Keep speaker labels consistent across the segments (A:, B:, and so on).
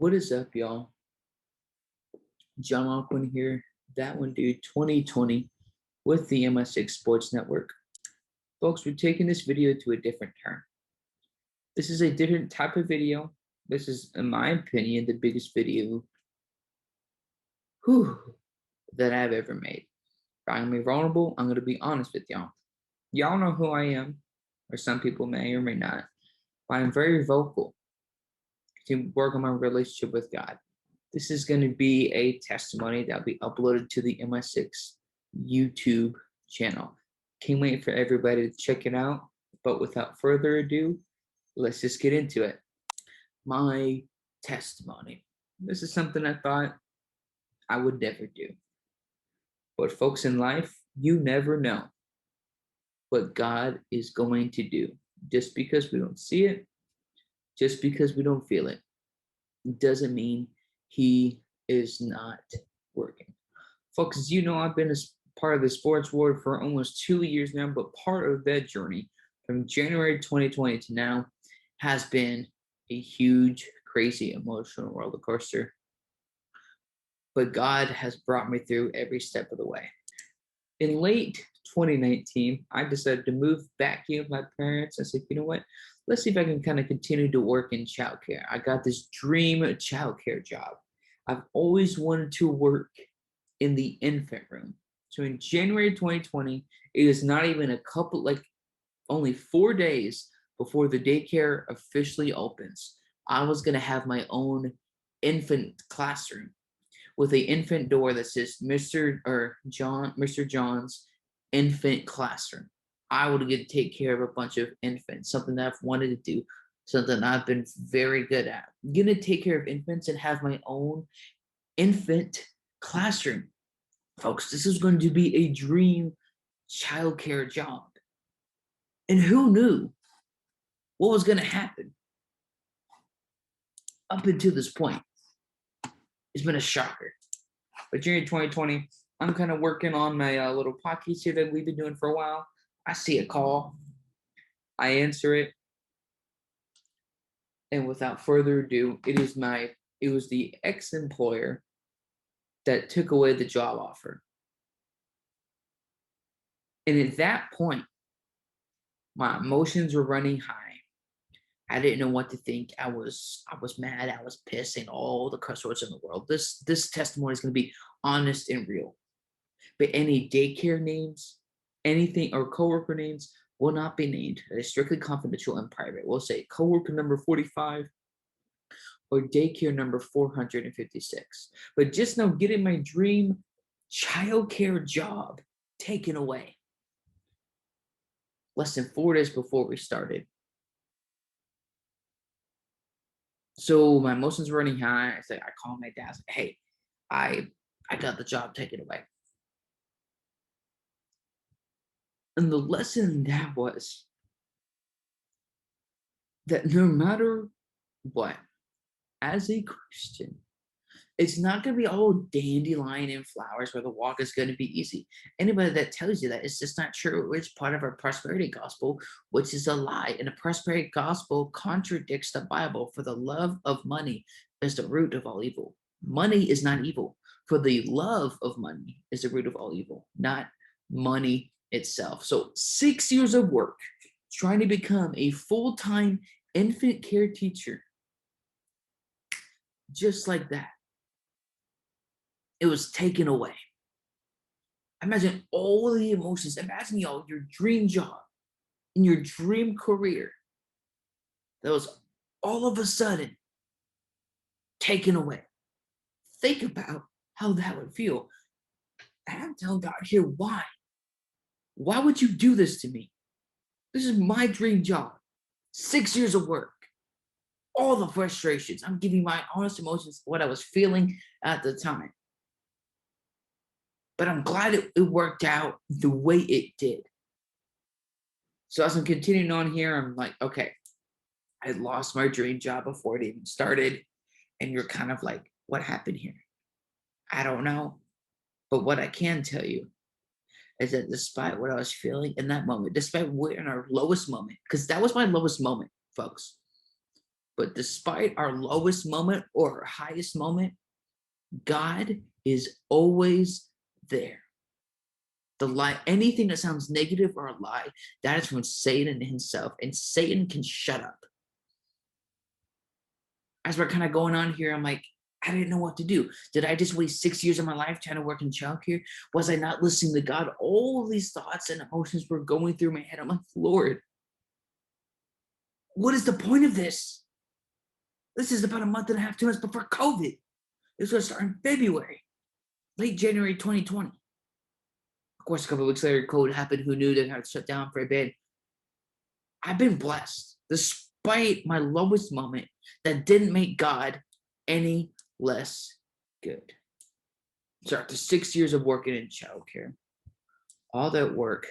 A: What is up, y'all? John Lockwood here, that one dude 2020 with the MS6 Sports Network. Folks, we're taking this video to a different turn. This is a different type of video. This is, in my opinion, the biggest video that I've ever made. If I'm gonna be vulnerable, I'm gonna be honest with y'all. Y'all know who I am, or some people may or may not, but I'm very vocal to work on my relationship with God. This is going to be a testimony that'll be uploaded to the MI6 YouTube channel. Can't wait for everybody to check it out. But without further ado, let's just get into it. My testimony. This is something I thought I would never do. But folks, in life, you never know what God is going to do. Just because we don't see it, just because we don't feel it, doesn't mean he is not working. Folks, as you know, I've been a part of the sports world for almost 2 years now, but part of that journey from January 2020 to now has been a huge, crazy, emotional roller coaster. But God has brought me through every step of the way. In late 2019, I decided to move back in with my parents. I said, you know what? Let's see if I can kind of continue to work in childcare. I got this dream childcare job. I've always wanted to work in the infant room. So in January 2020, it is not even only 4 days before the daycare officially opens. I was going to have my own infant classroom with an infant door that says Mr. John's infant classroom. I would get to take care of a bunch of infants, something that I've wanted to do, something I've been very good at. I'm going to take care of infants and have my own infant classroom. Folks, this is going to be a dream childcare job. And who knew what was going to happen up until this point? It's been a shocker. But January 2020, I'm kind of working on my little podcast here that we've been doing for a while. I see a call. I answer it. And without further ado, it was the ex-employer that took away the job offer. And at that point, my emotions were running high. I didn't know what to think. I was mad. I was pissed, and all the cuss words in the world. This testimony is going to be honest and real. But any daycare names, anything, or coworker names will not be named. It is strictly confidential and private. We'll say coworker number 45 or daycare number 456. But just now, getting my dream childcare job taken away. Less than 4 days before we started. So my emotions were running high. I called my dad. I said, hey, I got the job taken away. And the lesson that was that no matter what, as a Christian, it's not going to be all dandelion and flowers where the walk is going to be easy. Anybody that tells you that it's just not true. It's part of our prosperity gospel, which is a lie. And the prosperity gospel contradicts the Bible. For the love of money is the root of all evil. Money is not evil. For the love of money is the root of all evil, not money itself. So 6 years of work trying to become a full-time infant care teacher, just like that, it was taken away. Imagine all the emotions. Imagine, y'all, your dream job in your dream career that was all of a sudden taken away. Think about how that would feel. And I'm telling God here, why? Why would you do this to me? This is my dream job. 6 years of work. All the frustrations. I'm giving my honest emotions, what I was feeling at the time. But I'm glad it worked out the way it did. So as I'm continuing on here, I'm like, okay, I lost my dream job before it even started. And you're kind of like, what happened here? I don't know. But what I can tell you is that despite what I was feeling in that moment, despite we're in our lowest moment, because that was my lowest moment, folks. But despite our lowest moment or our highest moment, God is always there. The lie, anything that sounds negative or a lie, that is from Satan himself, and Satan can shut up. As we're kind of going on here, I'm like, I didn't know what to do. Did I just waste 6 years of my life trying to work in childcare? Was I not listening to God? All these thoughts and emotions were going through my head. I'm like, Lord, what is the point of this? This is about a month and a half, 2 months before COVID. This was starting in February, late January 2020. Of course, a couple of weeks later, COVID happened. Who knew they had to shut down for a bit? I've been blessed, despite my lowest moment, that didn't make God any less good. So after 6 years of working in childcare, all that work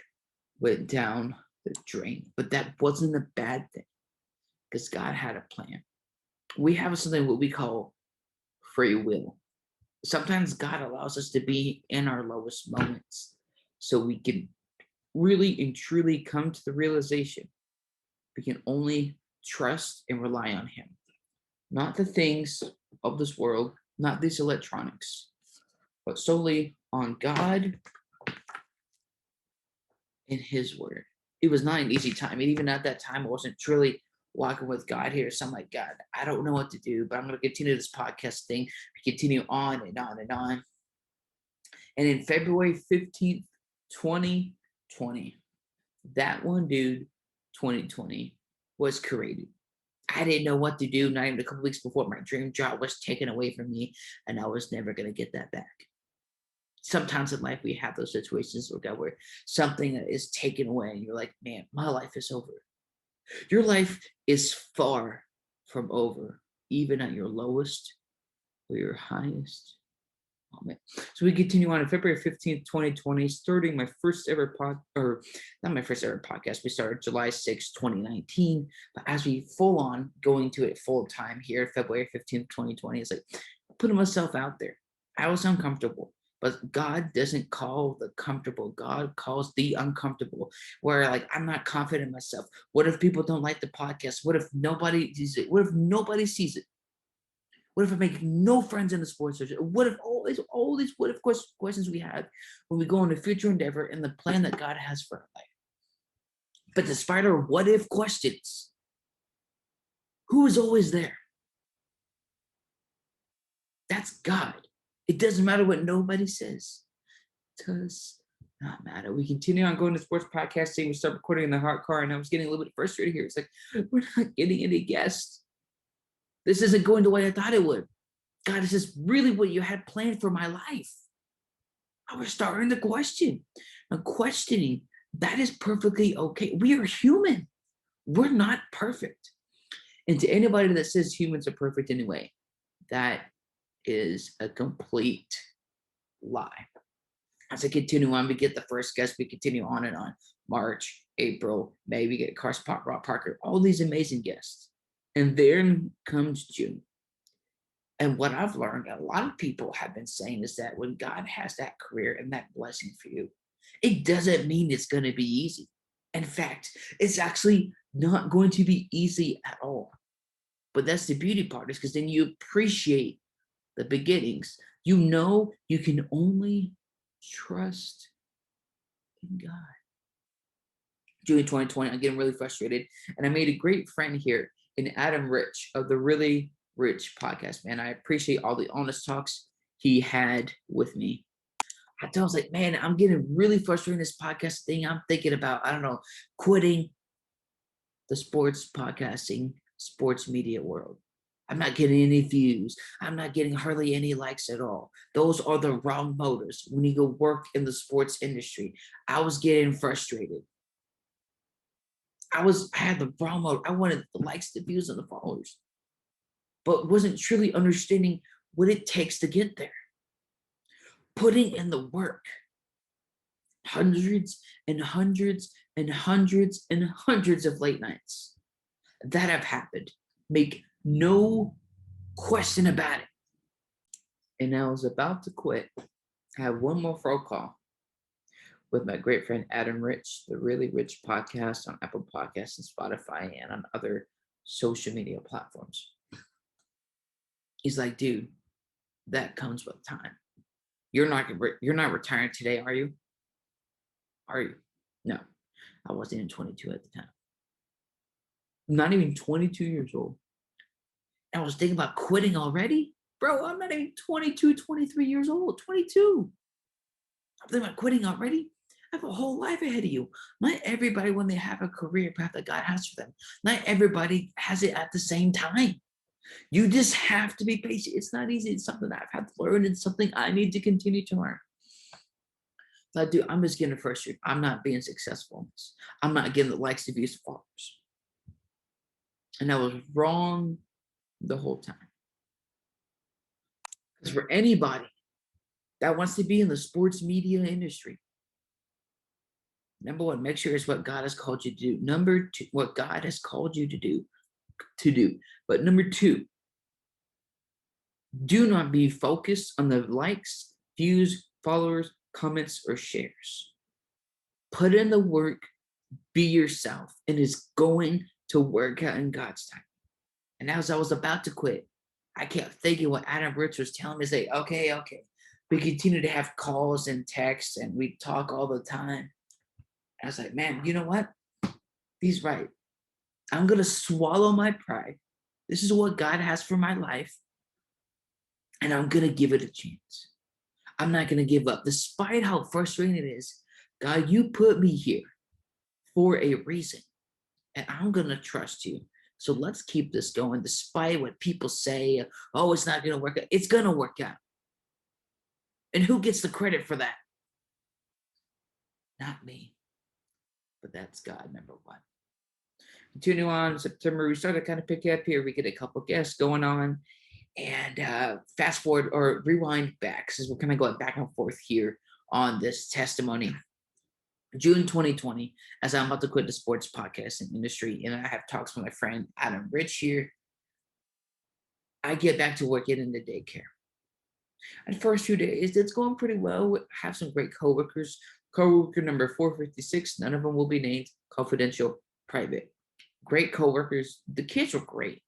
A: went down the drain. But that wasn't a bad thing, because God had a plan. We have something what we call free will. Sometimes God allows us to be in our lowest moments so we can really and truly come to the realization we can only trust and rely on Him, not the things of this world, not these electronics, but solely on God and His word. It was not an easy time. And even at that time, I wasn't truly walking with God here. So I'm like, God, I don't know what to do, but I'm going to continue this podcast thing, continue on and on and on. And in February 15th, 2020, that one dude, 2020, was created. I didn't know what to do. Not even a couple weeks before, my dream job was taken away from me, and I was never going to get that back. Sometimes in life, we have those situations where something is taken away, and you're like, man, my life is over. Your life is far from over, even at your lowest or your highest moment. So we continue on February 15th, 2020, starting my first ever not my first ever podcast. We started July 6th, 2019. But as we full on going to it full time here, February 15th, 2020, it's like putting myself out there. I was uncomfortable. But God doesn't call the comfortable. God calls the uncomfortable. Where like I'm not confident in myself. What if people don't like the podcast? What if nobody sees it? What if nobody sees it? What if I make no friends in the sports search? What if all these what if questions we have when we go on a future endeavor and the plan that God has for our life? But despite our what if questions, who is always there? That's God. It doesn't matter what nobody says. It does not matter. We continue on going to sports podcasting. We start recording in the hot car, and I was getting a little bit frustrated here. It's like, we're not getting any guests. This isn't going the way I thought it would. God, is this really what you had planned for my life? I was starting to question. And questioning, that is perfectly okay. We are human. We're not perfect. And to anybody that says humans are perfect anyway, that is a complete lie. As I continue on, we get the first guest, we continue on and on. March, April, May, we get Carson Rock Parker, all these amazing guests. And then comes June. And what I've learned, a lot of people have been saying is that when God has that career and that blessing for you, it doesn't mean it's going to be easy. In fact, it's actually not going to be easy at all. But that's the beauty part, is because then you appreciate the beginnings. You know you can only trust in God. June 2020, I'm getting really frustrated. And I made a great friend here in Adam Rich of the Really Rich podcast, man. I appreciate all the honest talks he had with me. I was like, man, I'm getting really frustrated in this podcast thing. I'm thinking about, I don't know, quitting the sports podcasting, sports media world. I'm not getting any views. I'm not getting hardly any likes at all. Those are the wrong motives when you go work in the sports industry. I was getting frustrated. I had the wrong motive. I wanted the likes, the views, and the followers, but wasn't truly understanding what it takes to get there. Putting in the work. Hundreds and hundreds and hundreds and hundreds of late nights that have happened. Make no question about it. And I was about to quit. I have one more phone call with my great friend Adam Rich, the Really Rich podcast on Apple Podcasts and Spotify and on other social media platforms. He's like, dude, that comes with time. You're not retiring today, are you? Are you? No, I wasn't even 22 at the time. Not even 22 years old. And I was thinking about quitting already. Bro, I'm not even 22, 23 years old. 22. I'm thinking about quitting already. I have a whole life ahead of you. Not everybody, when they have a career path that God has for them, not everybody has it at the same time. You just have to be patient. It's not easy. It's something I've had to learn. It's something I need to continue to learn. But dude, I'm just getting frustrated. I'm not being successful. I'm not getting the likes, of views, followers. And I was wrong the whole time. Because for anybody that wants to be in the sports media industry, number one, make sure it's what God has called you to do. Number two, what God has called you to do. But number two, do not be focused on the likes, views, followers, comments, or shares. Put in the work, be yourself, and it's going to work out in God's time. And as I was about to quit, I kept thinking what Adam Rich was telling me, say, okay. We continue to have calls and texts and we talk all the time. I was like, man, you know what? He's right. I'm going to swallow my pride. This is what God has for my life. And I'm going to give it a chance. I'm not going to give up, despite how frustrating it is. God, you put me here for a reason, and I'm going to trust you. So let's keep this going, despite what people say. Oh, it's not going to work out. It's going to work out. And who gets the credit for that? Not me. But that's God, number one. Continue on September. We started to kind of pick up here. We get a couple guests going on. And fast forward or rewind back, since we're kind of going back and forth here on this testimony. June 2020, as I'm about to quit the sports podcasting industry, and I have talks with my friend Adam Rich here, I get back to working in the daycare. And the first few days, it's going pretty well. We have some great coworkers. Coworker number 456, none of them will be named, confidential, private. Great coworkers. The kids were great.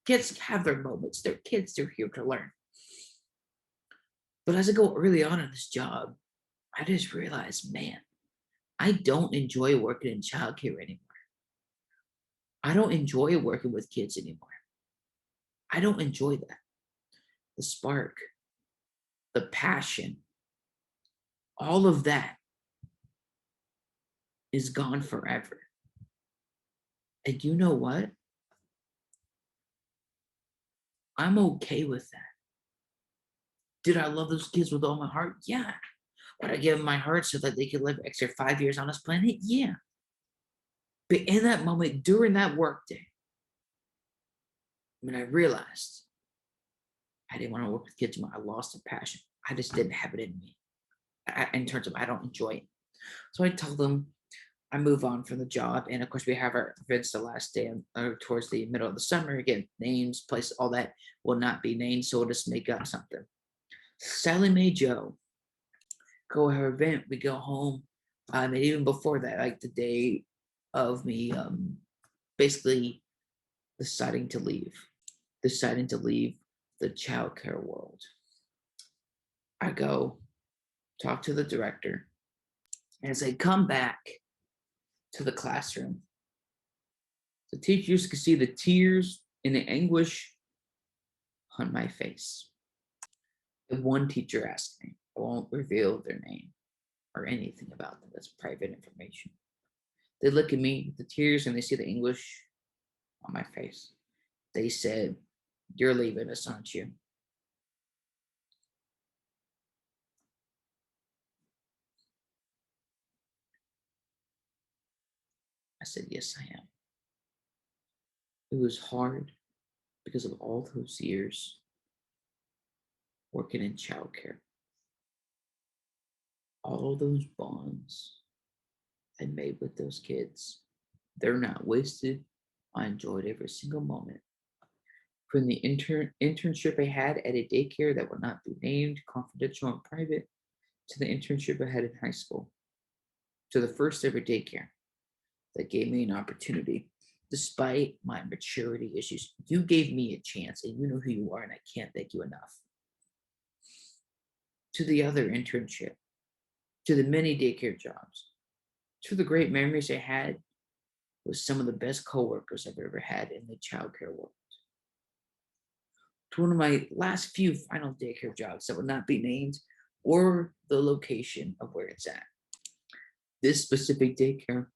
A: Kids have their moments. They're kids. They're here to learn. But as I go early on in this job, I just realized, man, I don't enjoy working in childcare anymore. I don't enjoy working with kids anymore. I don't enjoy that. The spark, the passion, all of that is gone forever. And you know what? I'm okay with that. Did I love those kids with all my heart? Yeah. Would I give them my heart so that they could live extra 5 years on this planet? Yeah. But in that moment, during that workday, when I realized I didn't want to work with kids anymore, I lost the passion. I just didn't have it in me. In terms of I don't enjoy it. So I told them I move on from the job. And of course, we have our events the last day towards the middle of the summer. Again, names, places, all that will not be named. So we'll just make up something. Sally Mae Joe, go to her event. We go home. And even before that, like the day of me basically deciding to leave the childcare world. I go talk to the director and say, come back to the classroom. The teachers could see the tears and the anguish on my face. And one teacher asked me, I won't reveal their name or anything about them. That's private information. They look at me with the tears and they see the anguish on my face. They said, you're leaving us, aren't you? I said, yes, I am. It was hard because of all those years working in childcare. All those bonds I made with those kids, they're not wasted. I enjoyed every single moment. From the internship I had at a daycare that will not be named, confidential and private, to the internship I had in high school, to the first ever daycare that gave me an opportunity Despite my maturity issues, you gave me a chance and you know who you are, and I can't thank you enough. To the other internship, to the many daycare jobs, to the great memories I had with some of the best coworkers I've ever had in the childcare world. To one of my last few final daycare jobs that will not be named or the location of where it's at. This specific daycare,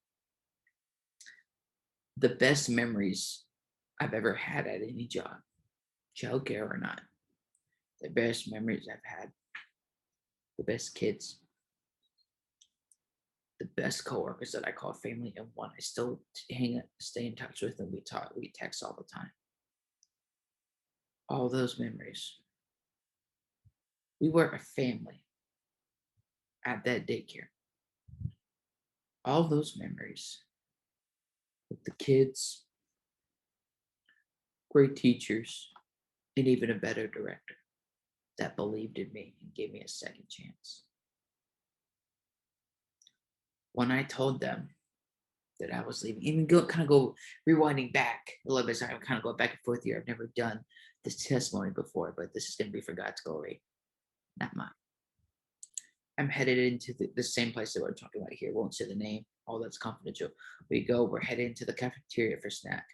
A: the best memories I've ever had at any job, childcare or not, the best memories I've had, the best kids, the best coworkers that I call family, and one I still stay in touch with, and we text all the time. All those memories. We were a family at that daycare. All those memories with the kids, great teachers, and even a better director that believed in me and gave me a second chance. When I told them that I was leaving, even kind of go rewinding back a little bit, sorry, I'm kind of going back and forth here. I've never done this testimony before, but this is going to be for God's glory, not mine. I'm headed into the same place that we're talking about here. Won't say the name. All that's confidential. We're headed into the cafeteria for snack.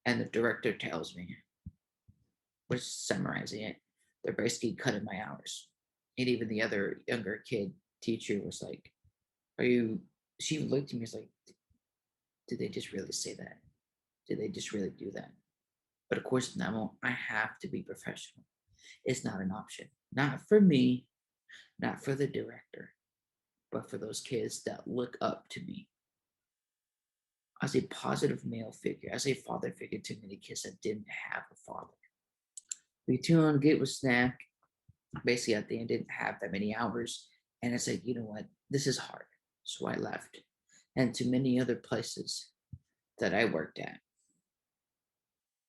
A: And the director tells me, we're summarizing it, they're basically cutting my hours. And even the other younger kid teacher was like, she looked at me, was like, did they just really say that? Did they just really do that? But of course, now I have to be professional. It's not an option. Not for me, not for the director, but for those kids that look up to me as a positive male figure, as a father figure to many kids that didn't have a father. We tune on Get with Snack. Basically, at the end, didn't have that many hours. And it's like, you know what? This is hard. So I left. And to many other places that I worked at,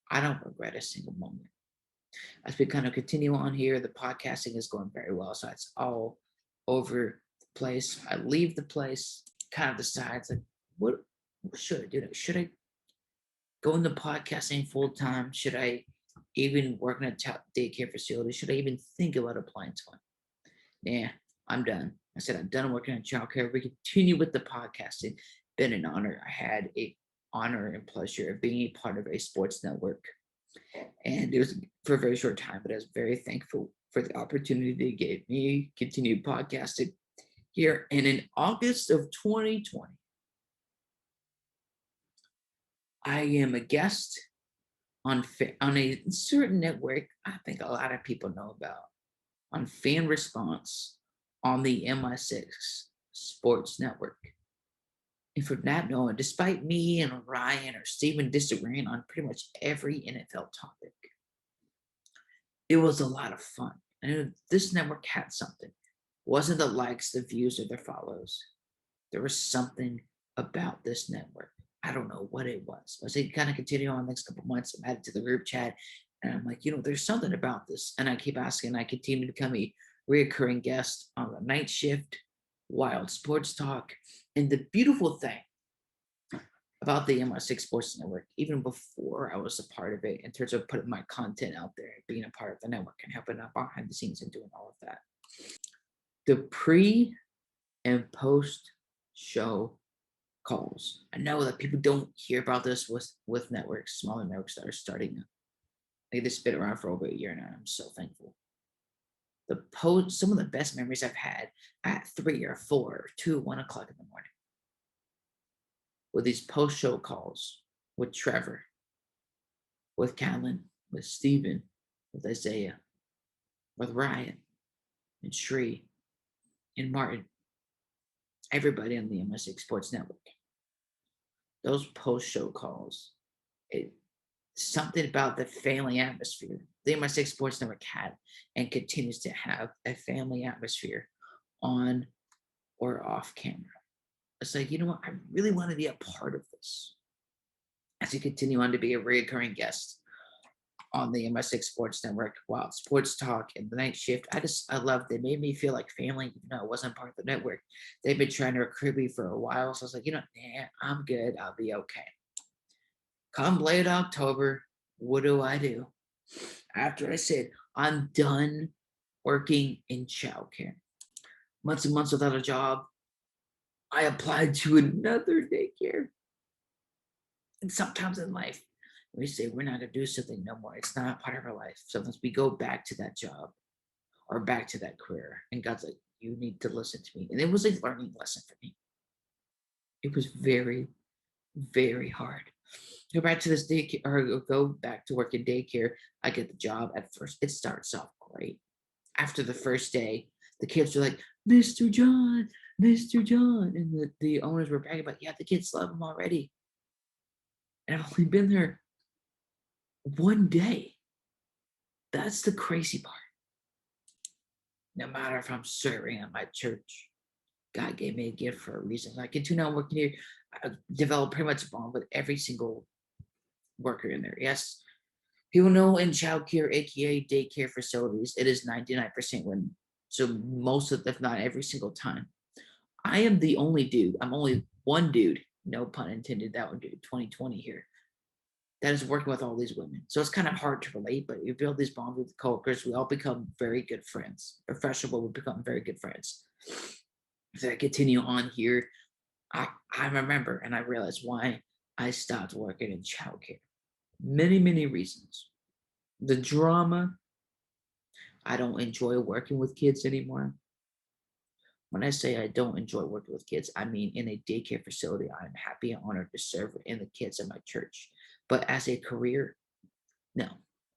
A: I don't regret a single moment. As we kind of continue on here, the podcasting is going very well. So it's all over the place. I leave the place, kind of decides like, what should I do? Should I go into podcasting full time? Should I even work in a daycare facility? Should I even think about applying to one? Yeah, I'm done. I said, I'm done working in childcare. We continue with the podcasting. Been an honor. I had a honor and pleasure of being a part of a sports network. And it was for a very short time, but I was very thankful for the opportunity they gave me, continued podcasting here. And in August of 2020, I am a guest on a certain network I think a lot of people know about, on Fan Response on the MI6 Sports Network. And for not knowing, despite me and Ryan or Steven disagreeing on pretty much every NFL topic, it was a lot of fun. And this network had something. It wasn't the likes, the views, or the follows. There was something about this network. I don't know what it was. As they kind of continue on the next couple months, I'm added to the group chat. And I'm like, there's something about this. And I keep asking, I continue to become a reoccurring guest on the night shift, Wild Sports Talk. And the beautiful thing about the MI6 Sports Network, even before I was a part of it, in terms of putting my content out there, being a part of the network and helping out behind the scenes and doing all of that. The pre and post show calls. I know that people don't hear about this with networks, smaller networks that are starting. Like this been around for over a year now. I'm so thankful. Some of the best memories I've had at 3 or 4 or 2, 1 o'clock in the morning with these post show calls with Trevor, with Callan, with Steven, with Isaiah, with Ryan and Shree and Martin, everybody on the MI6 Sports Network. Those post show calls, something about the family atmosphere the MI6 Sports Network had and continues to have a family atmosphere on or off camera. It's like, you know what? I really want to be a part of this. As you continue on to be a recurring guest on the MI6 Sports Network, Wild Sports Talk and the night shift, I love. They made me feel like family, even though I wasn't part of the network. They've been trying to recruit me for a while, so I was like, I'm good. I'll be okay. Come late October, what do? After I said, I'm done working in childcare. Months and months without a job, I applied to another daycare. And sometimes in life, we say we're not going to do something no more. It's not part of our life. Sometimes we go back to that job or back to that career. And God's like, you need to listen to me. And it was a learning lesson for me. It was very, very hard. Go back to this daycare or go back to work in daycare. I get the job at first. It starts off great. After the first day, the kids are like, Mr. John, Mr. John. And the owners were bragging about, yeah, the kids love him already. And I've only been there one day. That's the crazy part. No matter if I'm serving at my church, God gave me a gift for a reason. I continue on working here. I developed pretty much a bond with every single worker in there. Yes, people know in childcare, aka daycare facilities, it is 99% women. So most of, if not every single time, I am the only dude. I'm only one dude, no pun intended. That would be 2020 here. That is working with all these women. So it's kind of hard to relate, but you build these bonds with coworkers. We all become very good friends. Professional, we become very good friends. As I continue on here, I remember and I realized why I stopped working in childcare. Many, many reasons. The drama, I don't enjoy working with kids anymore. When I say I don't enjoy working with kids, I mean in a daycare facility, I'm happy and honored to serve in the kids at my church. But as a career, no,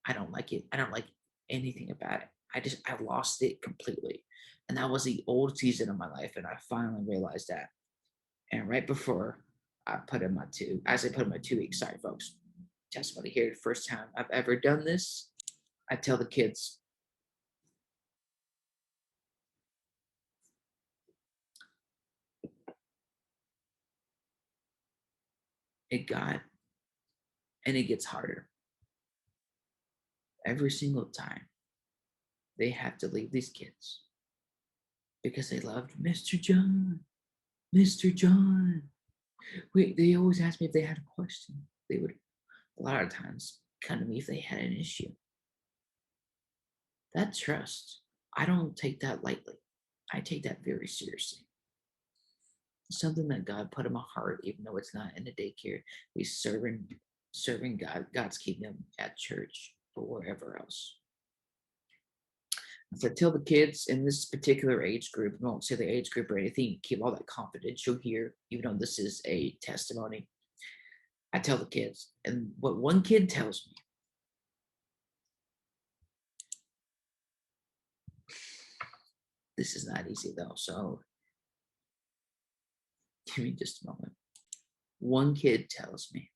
A: I don't like it. I don't like anything about it. I lost it completely. And that was the old season of my life. And I finally realized that. And right before I put in my as I put in my 2 weeks, sorry, folks, testimony here, the first time I've ever done this, I tell the kids, it got, and it gets harder every single time they have to leave these kids because they loved Mr. John, Mr. John. Wait, they always ask me if they had a question. They would, a lot of times, come to me if they had an issue. That trust, I don't take that lightly. I take that very seriously. Something that God put in my heart, even though it's not in the daycare. He's serving God, God's kingdom at church or wherever else. So tell the kids in this particular age group, I won't say the age group or anything, keep all that confidential here, even though this is a testimony. I tell the kids, and what one kid tells me, this is not easy though, so give me just a moment. One kid tells me,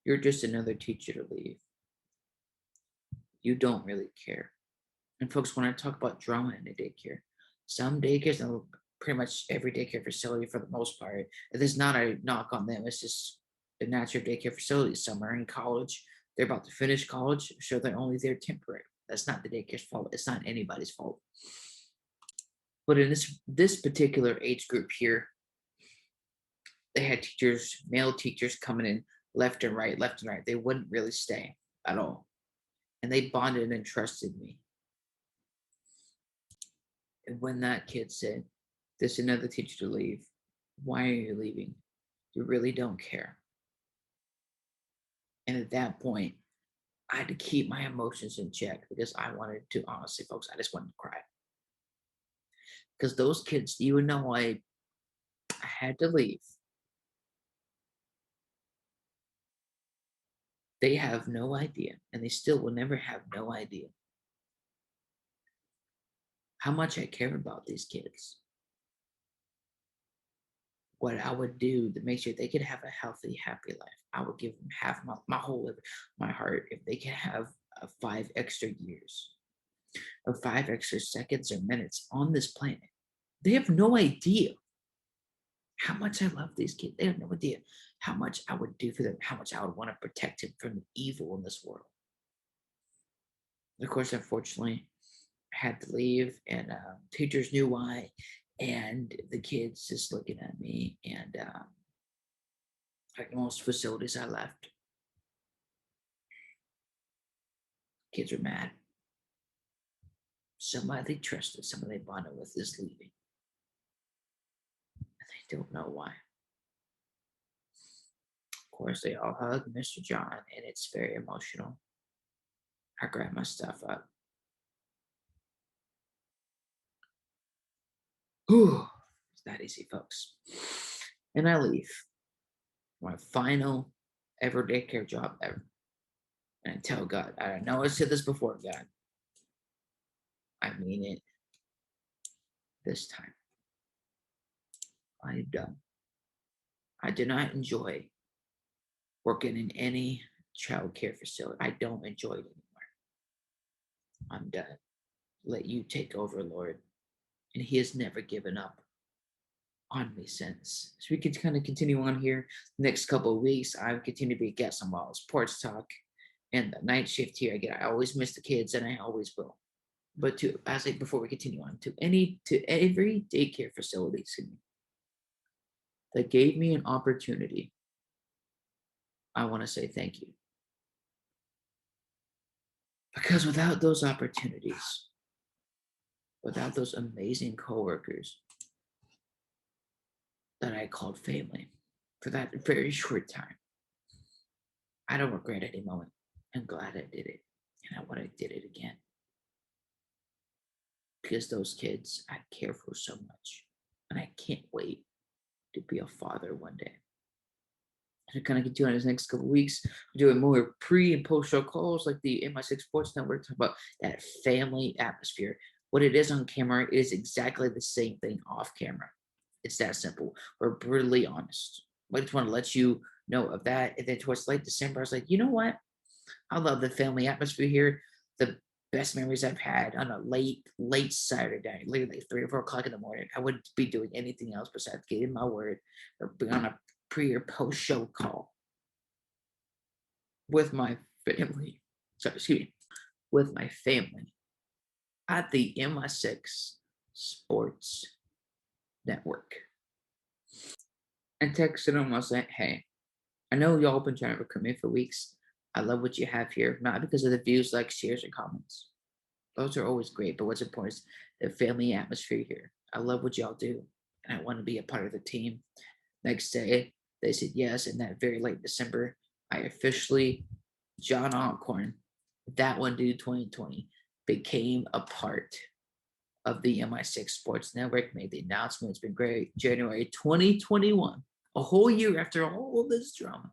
A: you're just another teacher to leave. You don't really care. And folks, when I talk about drama in a daycare, some daycares, and pretty much every daycare facility for the most part, it is not a knock on them. It's just the natural daycare facilities. Some are in college. They're about to finish college, so they're only there temporary. That's not the daycare's fault. It's not anybody's fault. But in this particular age group here, they had teachers, male teachers coming in left and right, left and right. They wouldn't really stay at all. And they bonded and trusted me. And when that kid said, there's another teacher to leave, why are you leaving? You really don't care. And at that point, I had to keep my emotions in check because I wanted to, honestly, folks, I just wanted to cry. Because those kids, even though I had to leave, they have no idea, and they still will never have no idea how much I care about these kids. What I would do to make sure they could have a healthy, happy life. I would give them half my whole life, my heart, if they could have 5 extra years or 5 extra seconds or minutes on this planet. They have no idea how much I love these kids. They have no idea how much I would do for them, how much I would want to protect them from the evil in this world. Of course, unfortunately, I had to leave, and teachers knew why, and the kids just looking at me, and Like most facilities I left, kids are mad. Somebody they trusted, somebody they bonded with is leaving, and they don't know why. Of course, they all hug Mr. John, and it's very emotional. I grab my stuff up. Whew, it's not easy, folks. And I leave. My final ever daycare job ever. And I tell God, I know I said this before, God. I mean it this time. I am done. I do not enjoy working in any child care facility. I don't enjoy it anymore. I'm done. Let you take over, Lord. And He has never given up on me since. So we could kind of continue on here. Next couple of weeks, I continue to be a guest on Wild Sports Talk. And the night shift here, I always miss the kids, and I always will. But to as I before we continue on to every daycare facility that gave me an opportunity, I want to say thank you. Because without those opportunities, without those amazing coworkers that I called family for that very short time, I don't regret any moment. I'm glad I did it, and I want to did it again because those kids I care for so much, and I can't wait to be a father one day. To kind of continue on this next couple of weeks, we're doing more pre and post show calls like the MI6 Sports Network, talk about that family atmosphere. What it is on camera is exactly the same thing off camera. It's that simple. We're brutally honest. I just want to let you know of that. And then towards late December, I was like, you know what? I love the family atmosphere here. The best memories I've had on a late Saturday night, literally 3 or 4 o'clock in the morning. I wouldn't be doing anything else besides getting my word or being on a pre or post show call with my family. Sorry, excuse me, with my family at the MI6 Sports Network. And texted them, I was like, hey, I know y'all been trying to recruit me for weeks. I love what you have here, not because of the views, likes, shares, or comments. Those are always great, but what's important is the family atmosphere here. I love what y'all do, and I want to be a part of the team. Next day, they said yes, and that very late December, I officially, John Alcorn, that one dude 2020, became a part of the MI6 Sports Network, made the announcement. It's been great. January 2021, a whole year after all of this drama,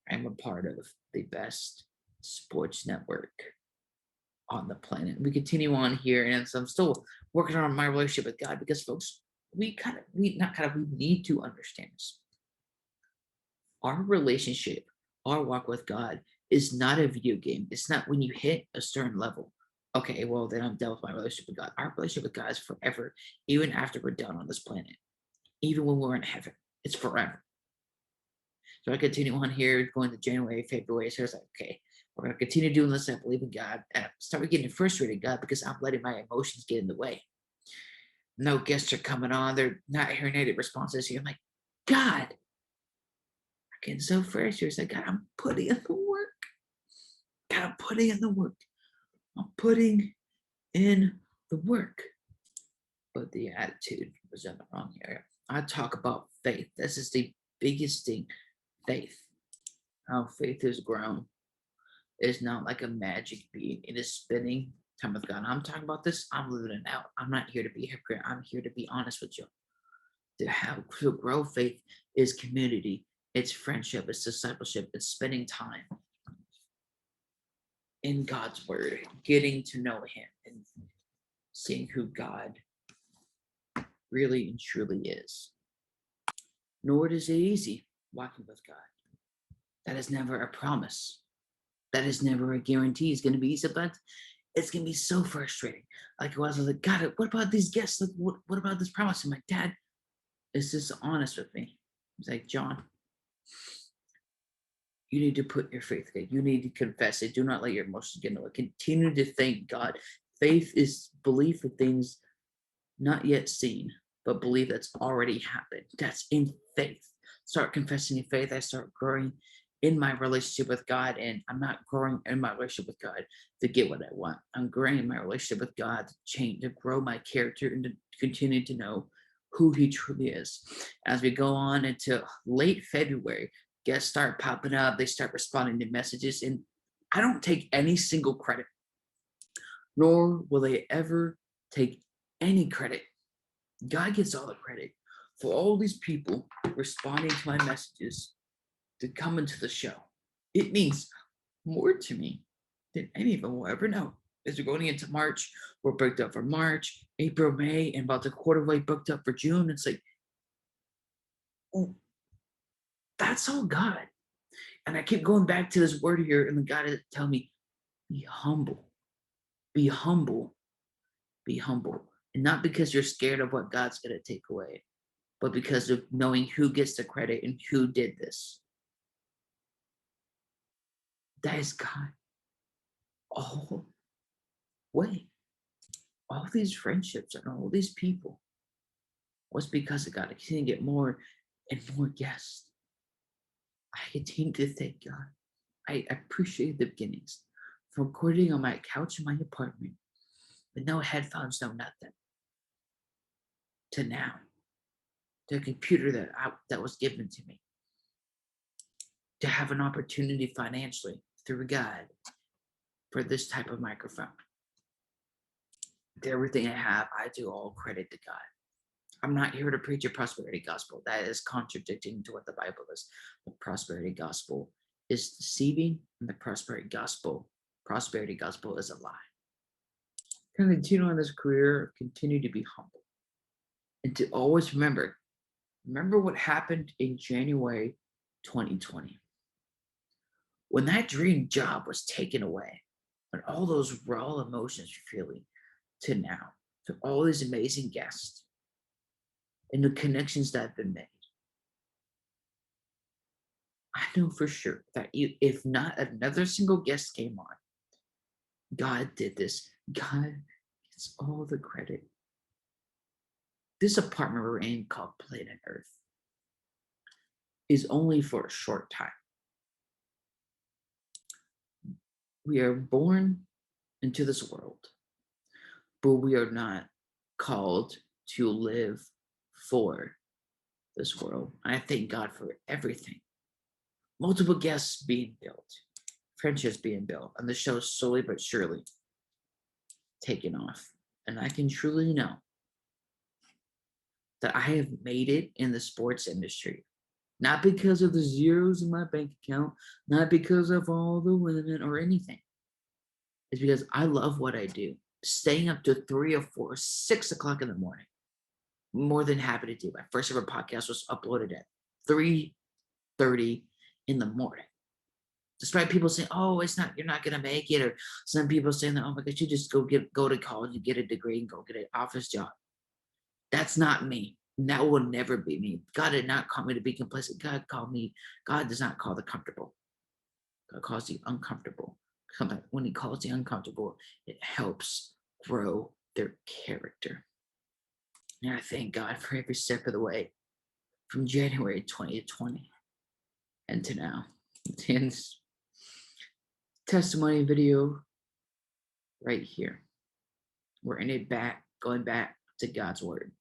A: I'm a part of the best sports network on the planet. We continue on here, and so I'm still working on my relationship with God because, folks, we need to understand this. Our relationship, our walk with God is not a video game. It's not when you hit a certain level. Okay, well, then I'm done with my relationship with God. Our relationship with God is forever, even after we're done on this planet, even when we're in heaven. It's forever. So I continue on here, going to January, February. So I was like, okay, we're going to continue doing this. I believe in God. And I started getting frustrated, God, because I'm letting my emotions get in the way. No guests are coming on. They're not hearing any responses here. I'm like, God, I'm getting so frustrated. It's like, God, I'm putting in the work. God, I'm putting in the work. I'm putting in the work. But the attitude was in the wrong area. I talk about faith. This is the biggest thing. Faith. How faith has grown is not like a magic bean. It is spinning time with God. I'm talking about this. I'm living it out. I'm not here to be a hypocrite. I'm here to be honest with you. To grow faith is community. It's friendship. It's discipleship. It's spending time in God's word, getting to know Him, and seeing who God really and truly is. Nor is it easy walking with God. That is never a promise. That is never a guarantee. It's going to be easy, but it's going to be so frustrating. Like it was like, God, what about these guests? Like, what about this promise? And my dad is just honest with me. He's like, John, you need to put your faith in. You need to confess it. Do not let your emotions get in the way. Continue to thank God. Faith is belief of things not yet seen, but belief that's already happened. That's in faith. start confessing in faith, I start growing in my relationship with God. And I'm not growing in my relationship with God to get what I want. I'm growing in my relationship with God to change, to grow my character and to continue to know who He truly is. As we go on into late February, guests start popping up, they start responding to messages, and I don't take any single credit, nor will they ever take any credit. God gets all the credit for all these people responding to my messages to come into the show. It means more to me than any of them will ever know. As we're going into March, we're booked up for March, April, May, and about the quarter way booked up for June. It's like, oh, that's all God. And I keep going back to this word here, and the God is telling me, be humble, be humble, be humble. And not because you're scared of what God's going to take away, but because of knowing who gets the credit and who did this. That is God. Oh, wait. All these friendships and all these people was because of God. I continue to get more and more guests. I continue to thank God. I appreciate the beginnings. From recording on my couch in my apartment with no headphones, no nothing, to now, to a computer that was given to me, to have an opportunity financially through God for this type of microphone. To everything I have, I do all credit to God. I'm not here to preach a prosperity gospel. That is contradicting to what the Bible is. The prosperity gospel is deceiving, and the prosperity gospel is a lie. Continue on this career, continue to be humble, and to always remember what happened in January 2020. When that dream job was taken away, and all those raw emotions you're feeling, to now, to all these amazing guests, and the connections that have been made. I know for sure that if not another single guest came on, God did this. God gets all the credit. This apartment we're in, called Planet Earth, is only for a short time. We are born into this world, but we are not called to live for this world. And I thank God for everything. Multiple guests being built, friendships being built, and the show slowly but surely taking off. And I can truly know that I have made it in the sports industry. Not because of the zeros in my bank account, not because of all the women or anything. It's because I love what I do. Staying up to 3 or 4, 6 o'clock in the morning. More than happy to do. My first ever podcast was uploaded at 3:30 in the morning. Despite people saying, "Oh, you're not gonna make it," or some people saying that, "Oh my gosh, you just go to college and get a degree and go get an office job." That's not me. And that will never be me. God did not call me to be complacent. God does not call the comfortable. God calls the uncomfortable. Sometimes when He calls the uncomfortable, it helps grow their character. And I thank God for every step of the way from January 2020 and to now. In this testimony video right here, we're in it going back to God's word.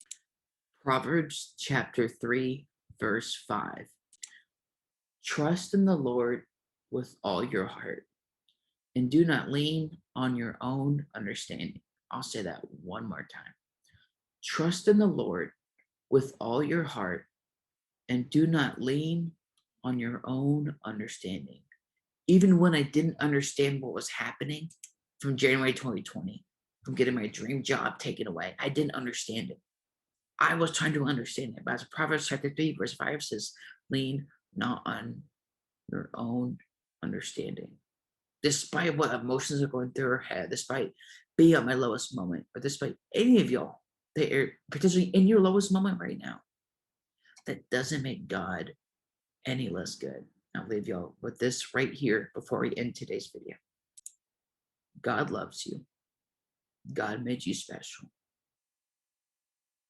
A: Proverbs chapter 3, verse 5. Trust in the Lord with all your heart, and do not lean on your own understanding. I'll say that one more time. Trust in the Lord with all your heart, and do not lean on your own understanding. Even when I didn't understand what was happening from January 2020, from getting my dream job taken away, I didn't understand it. I was trying to understand it. But as Proverbs chapter 3, verse 5 says, lean not on your own understanding. Despite what emotions are going through her head, despite being at my lowest moment, or despite any of y'all that are potentially in your lowest moment right now, that doesn't make God any less good. I'll leave y'all with this right here before we end today's video. God loves you. God made you special.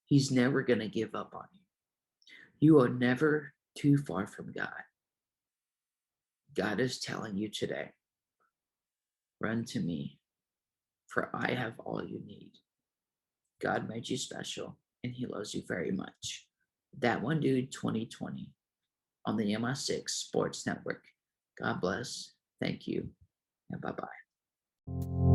A: He's never going to give up on you. You are never too far from God. God is telling you today, run to me, for I have all you need. God made you special, and he loves you very much. That One Dude 2020 on the MI6 Sports Network. God bless. Thank you, and bye-bye.